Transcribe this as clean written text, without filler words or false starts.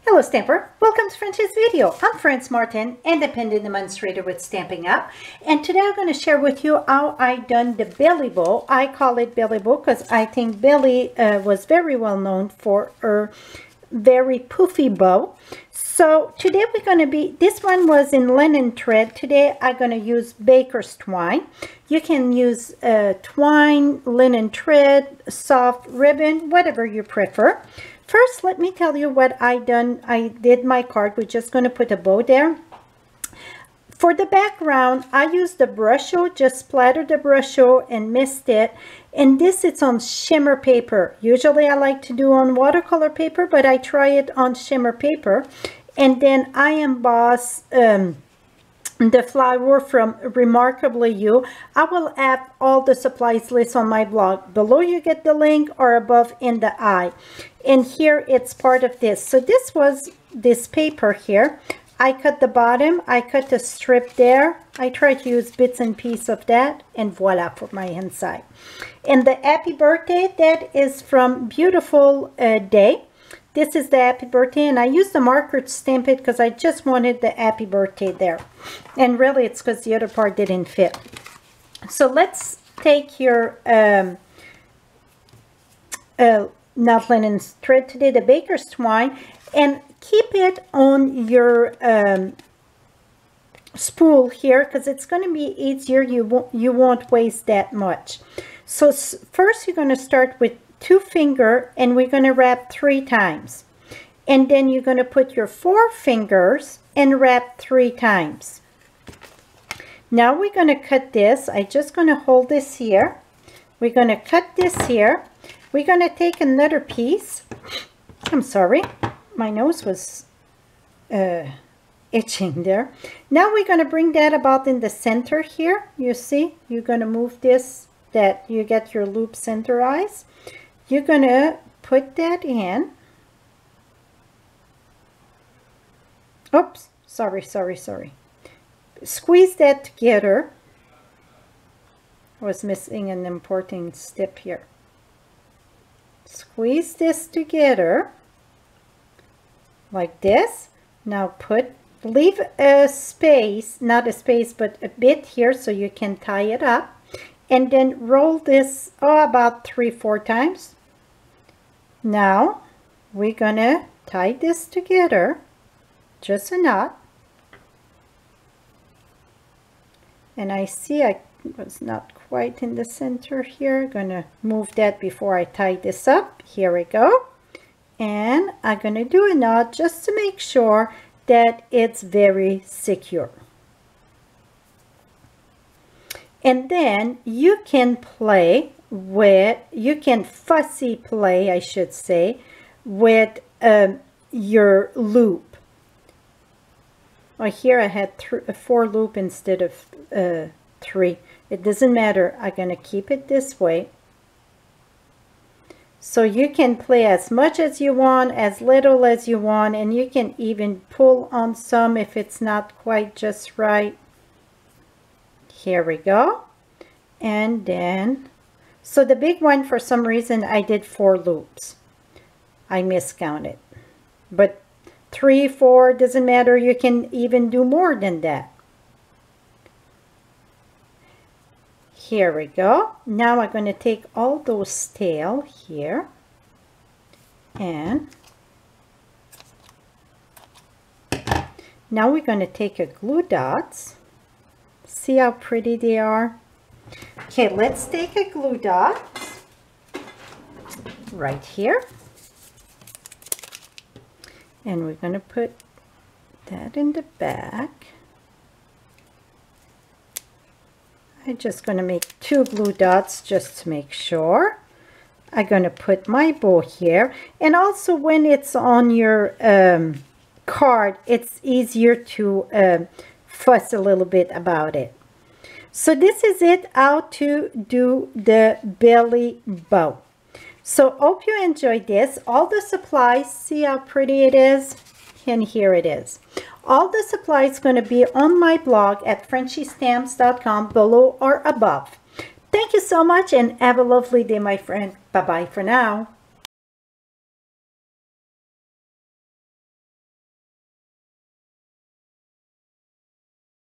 Hello Stamper, welcome to French's video. I'm France Martin, independent demonstrator with Stampin' Up, and today I'm going to share with you how I done the Billie Bow. I call it Billie Bow because I think Billie was very well known for her very poofy bow. So today we're going to be, this one was in linen thread. Today I'm going to use baker's twine. You can use twine, linen thread, soft ribbon, whatever you prefer. First, let me tell you what I done. I did my card. We're just going to put a bow there. For the background, I used the brush-o, just splattered the brush-o and mist it. And this, it's on shimmer paper. Usually I like to do on watercolor paper, but I try it on shimmer paper. And then I emboss the flower from Remarkably You. I will have all the supplies list on my blog. Below you get the link or above in the eye. And here it's part of this. So this was this paper here. I cut the bottom. I cut the strip there. I try to use bits and pieces of that. And voila for my inside. And the happy birthday, that is from Beautiful Day. This is the happy birthday, and I used the marker to stamp it because I just wanted the happy birthday there. And really it's because the other part didn't fit. So let's take your not linen thread today, the baker's twine, and keep it on your spool here because it's going to be easier. You won't waste that much. So first you're going to start with 2 fingers, and we're going to wrap 3 times. And then you're going to put your 4 fingers and wrap 3 times. Now we're going to cut this. I'm just going to hold this here. We're going to cut this here. We're going to take another piece. I'm sorry, my nose was itching there. Now we're going to bring that about in the center here. You see, you're going to move this, that you get your loop centerized. You're going to put that in. Oops, sorry. Squeeze that together. I was missing an important step here. Squeeze this together like this. Now leave a space, not a space, but a bit here so you can tie it up. And then roll this about 3-4 times. Now we're gonna tie this together, just a knot. And I see I was not quite in the center here. Gonna move that before I tie this up. Here we go. And I'm gonna do a knot just to make sure that it's very secure. And then you can play with, you can fussy play, I should say, with your loop. Well, here I had 4 loop instead of 3. It doesn't matter. I'm going to keep it this way. So you can play as much as you want, as little as you want, and you can even pull on some if it's not quite just right. Here we go. And then, so the big one, for some reason, I did 4 loops. I miscounted. But 3, 4, doesn't matter. You can even do more than that. Here we go. Now I'm going to take all those tail here. And now we're going to take a glue dots. See how pretty they are? Okay, let's take a glue dot right here. And we're going to put that in the back. I'm just going to make 2 glue dots just to make sure. I'm going to put my bow here. And also when it's on your card, it's easier to fuss a little bit about it. So this is it, how to do the Billie Bow. So hope you enjoyed this. All the supplies, see how pretty it is? And here it is. All the supplies going to be on my blog at FrenchieStamps.com, below or above. Thank you so much and have a lovely day, my friend. Bye-bye for now.